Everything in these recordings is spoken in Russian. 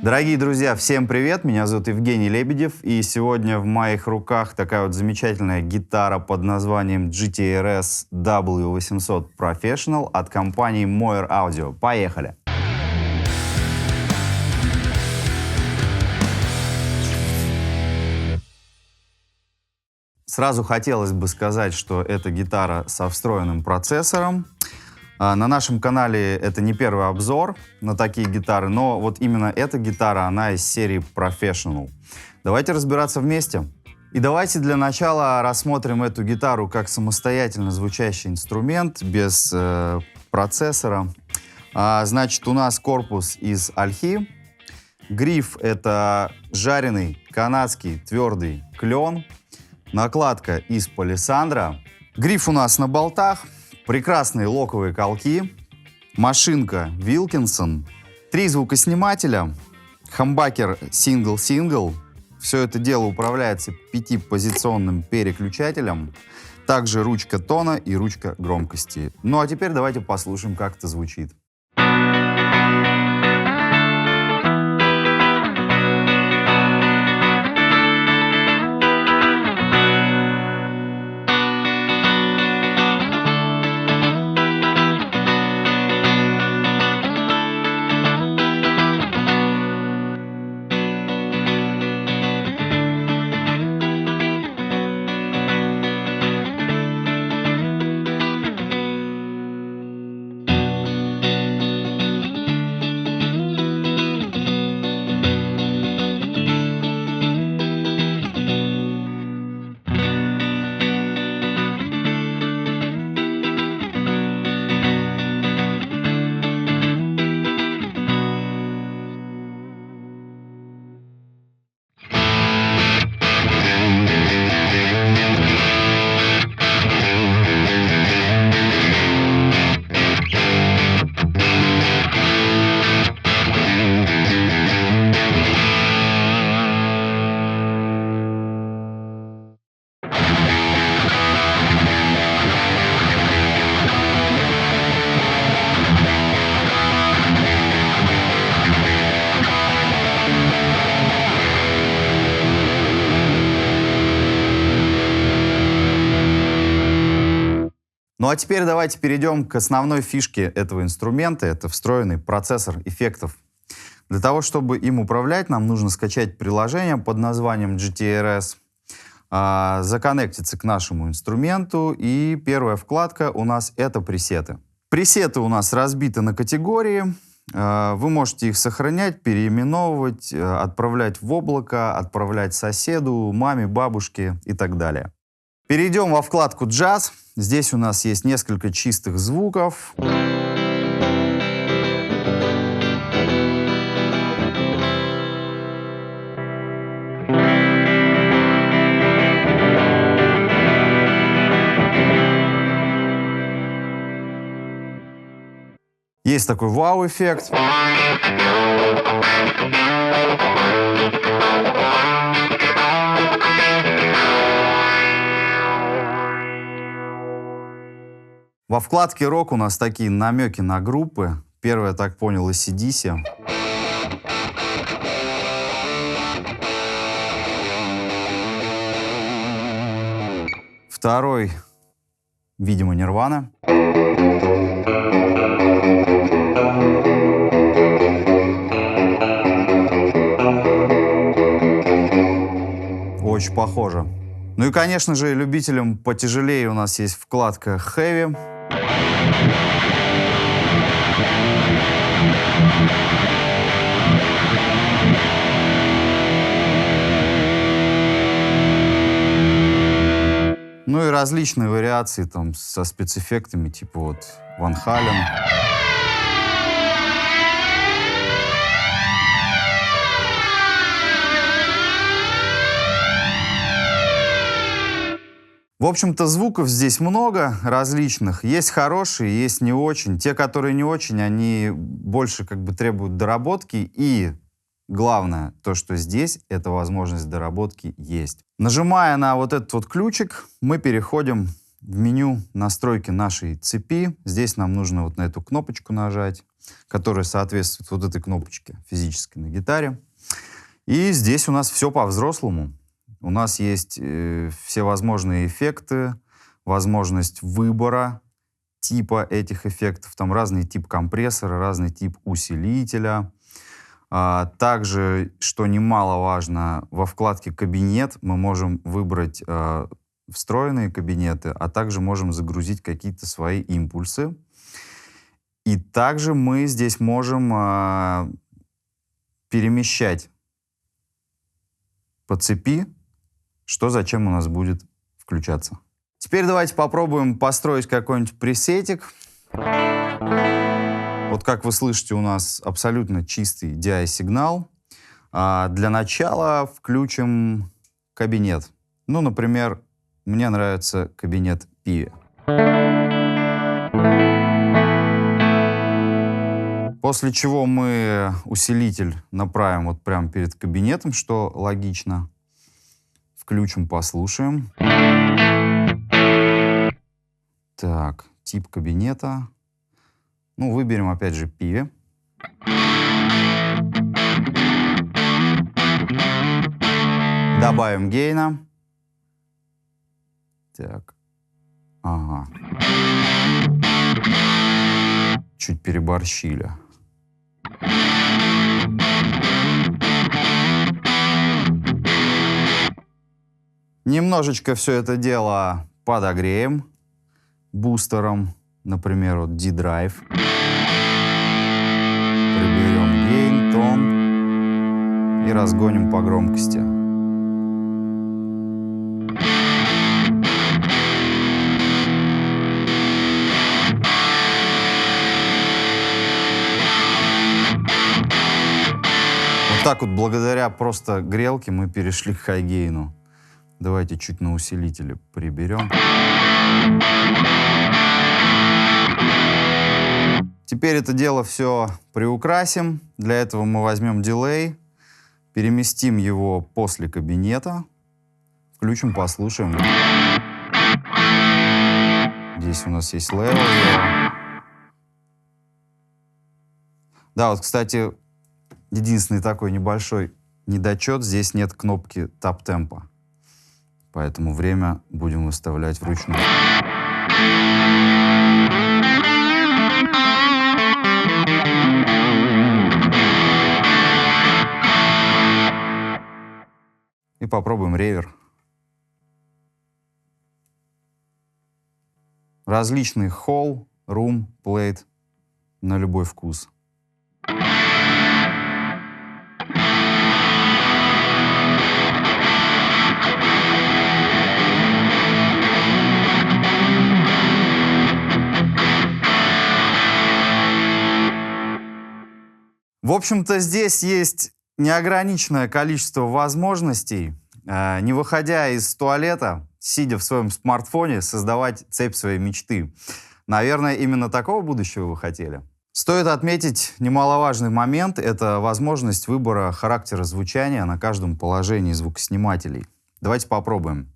Дорогие друзья, всем привет! Меня зовут Евгений Лебедев, и сегодня в моих руках такая вот замечательная гитара под названием GTRS W800 Professional от компании Moyer Audio. Поехали! Сразу хотелось бы сказать, что это гитара со встроенным процессором. На нашем канале это не первый обзор на такие гитары, но вот именно эта гитара, она из серии Professional. Давайте разбираться вместе. И давайте для начала рассмотрим эту гитару как самостоятельно звучащий инструмент, без процессора. Значит, у нас корпус из ольхи. Гриф — это жареный канадский твердый клен. Накладка из палисандра. Гриф у нас на болтах. Прекрасные локовые колки, машинка Wilkinson, 3 звукоснимателя, хамбакер сингл-сингл. Все это дело управляется 5-позиционным переключателем, также ручка тона и ручка громкости. Ну а теперь давайте послушаем, как это звучит. Ну а теперь давайте перейдем к основной фишке этого инструмента. Это встроенный процессор эффектов. Для того, чтобы им управлять, нам нужно скачать приложение под названием GTRS, законнектиться к нашему инструменту, и первая вкладка у нас — это пресеты. Пресеты у нас разбиты на категории. Вы можете их сохранять, переименовывать, отправлять в облако, отправлять соседу, маме, бабушке и так далее. Перейдем во вкладку «Джаз». Здесь у нас есть несколько чистых звуков. Есть такой вау-эффект. Во вкладке «Рок» у нас такие намеки на группы. Первый, я так понял, AC/DC. Второй, видимо, Nirvana. Очень похоже. Ну и, конечно же, любителям потяжелее у нас есть вкладка Heavy. Ну и различные вариации там со спецэффектами, типа вот Ван Хален. В общем-то, звуков здесь много различных. Есть хорошие, есть не очень. Те, которые не очень, они больше как бы требуют доработки. И главное, то, что здесь эта возможность доработки есть. Нажимая на вот этот вот ключик, мы переходим в меню настройки нашей цепи. Здесь нам нужно вот на эту кнопочку нажать, которая соответствует вот этой кнопочке физической на гитаре. И здесь у нас все по-взрослому. У нас есть все возможные эффекты, возможность выбора типа этих эффектов. Там разный тип компрессора, разный тип усилителя. Также, что немаловажно, во вкладке «Кабинет» мы можем выбрать встроенные кабинеты, а также можем загрузить какие-то свои импульсы. И также мы здесь можем перемещать по цепи, что зачем у нас будет включаться. Теперь давайте попробуем построить какой-нибудь пресетик. Вот как вы слышите, у нас абсолютно чистый DI-сигнал. Для начала включим кабинет. Ну, например, мне нравится кабинет Pive. После чего мы усилитель направим вот прямо перед кабинетом, что логично. Включим, послушаем. Так, тип кабинета. Ну, выберем опять же Pive. Добавим гейна. Так. Ага. Чуть переборщили. Немножечко все это дело подогреем бустером, например, вот D-Drive. Приберем гейн, тон и разгоним по громкости. Вот так вот, благодаря просто грелке, мы перешли к хай-гейну. Давайте чуть на усилителе приберем. Теперь это дело все приукрасим. Для этого мы возьмем дилей, переместим его после кабинета, включим, послушаем. Здесь у нас есть левел. Да, вот, кстати, единственный такой небольшой недочет. Здесь нет кнопки тап-темпа. Поэтому время будем выставлять вручную. И попробуем ревер. Различный холл, рум, плейт на любой вкус. В общем-то, здесь есть неограниченное количество возможностей, не выходя из туалета, сидя в своем смартфоне, создавать цепь своей мечты. Наверное, именно такого будущего вы хотели? Стоит отметить немаловажный момент — это возможность выбора характера звучания на каждом положении звукоснимателей. Давайте попробуем.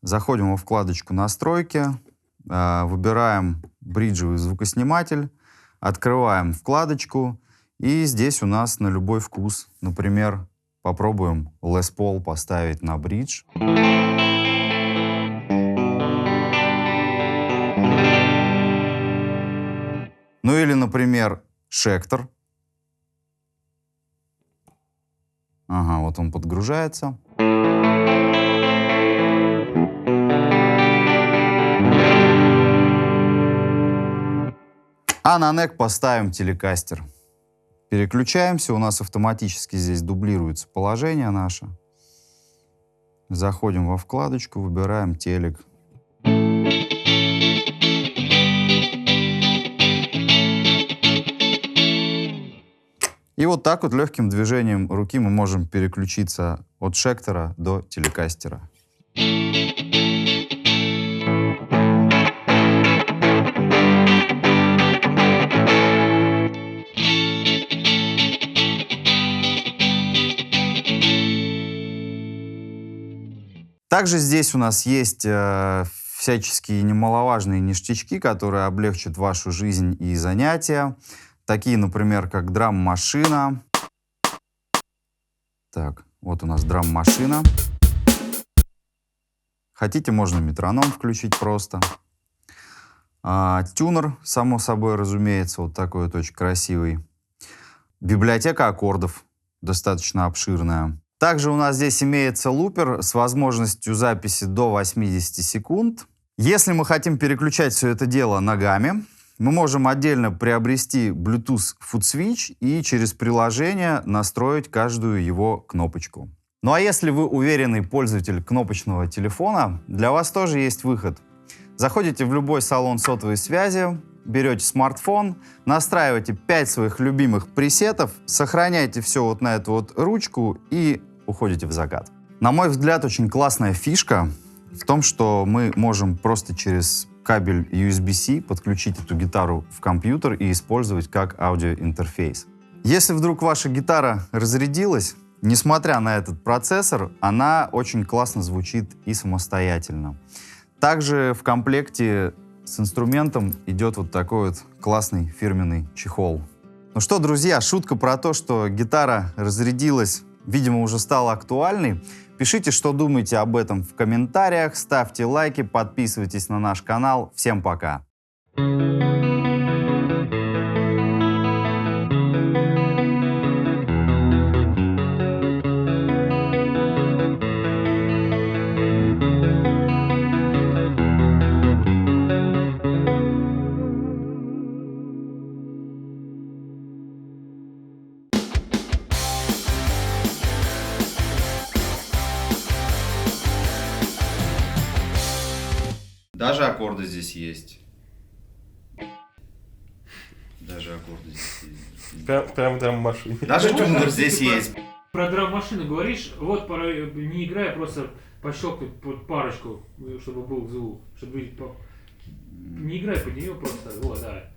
Заходим во вкладочку «Настройки», выбираем бриджевый звукосниматель, открываем вкладочку. И здесь у нас на любой вкус. Например, попробуем Les Paul поставить на бридж. Ну или, например, Schecter. Ага, вот он подгружается. А на neck поставим телекастер. Переключаемся, у нас автоматически здесь дублируется положение наше. Заходим во вкладочку, выбираем телек. И вот так вот легким движением руки мы можем переключиться от Schecter до телекастера. Также здесь у нас есть всяческие немаловажные ништячки, которые облегчат вашу жизнь и занятия. Такие, например, как драм-машина. Так, вот у нас драм-машина. Хотите, можно метроном включить просто. Тюнер, само собой, разумеется, вот такой вот очень красивый. Библиотека аккордов достаточно обширная. Также у нас здесь имеется лупер с возможностью записи до 80 секунд. Если мы хотим переключать все это дело ногами, мы можем отдельно приобрести Bluetooth Foot Switch и через приложение настроить каждую его кнопочку. Ну а если вы уверенный пользователь кнопочного телефона, для вас тоже есть выход. Заходите в любой салон сотовой связи, берете смартфон, настраиваете 5 своих любимых пресетов, сохраняете все вот на эту вот ручку и уходите в закат. На мой взгляд, очень классная фишка в том, что мы можем просто через кабель USB-C подключить эту гитару в компьютер и использовать как аудиоинтерфейс. Если вдруг ваша гитара разрядилась, несмотря на этот процессор, она очень классно звучит и самостоятельно. Также в комплекте с инструментом идет вот такой вот классный фирменный чехол. Ну что, друзья, шутка про то, что гитара разрядилась, видимо, уже стала актуальной. Пишите, что думаете об этом в комментариях, ставьте лайки, подписывайтесь на наш канал. Всем пока! Даже аккорды здесь есть. Даже аккорды здесь есть. Прям драм-машина. Даже тюнер здесь есть. Про драм-машину говоришь, вот не играя, просто пощелкай под парочку, чтобы был звук, чтобы не играй под нее просто, вот, да.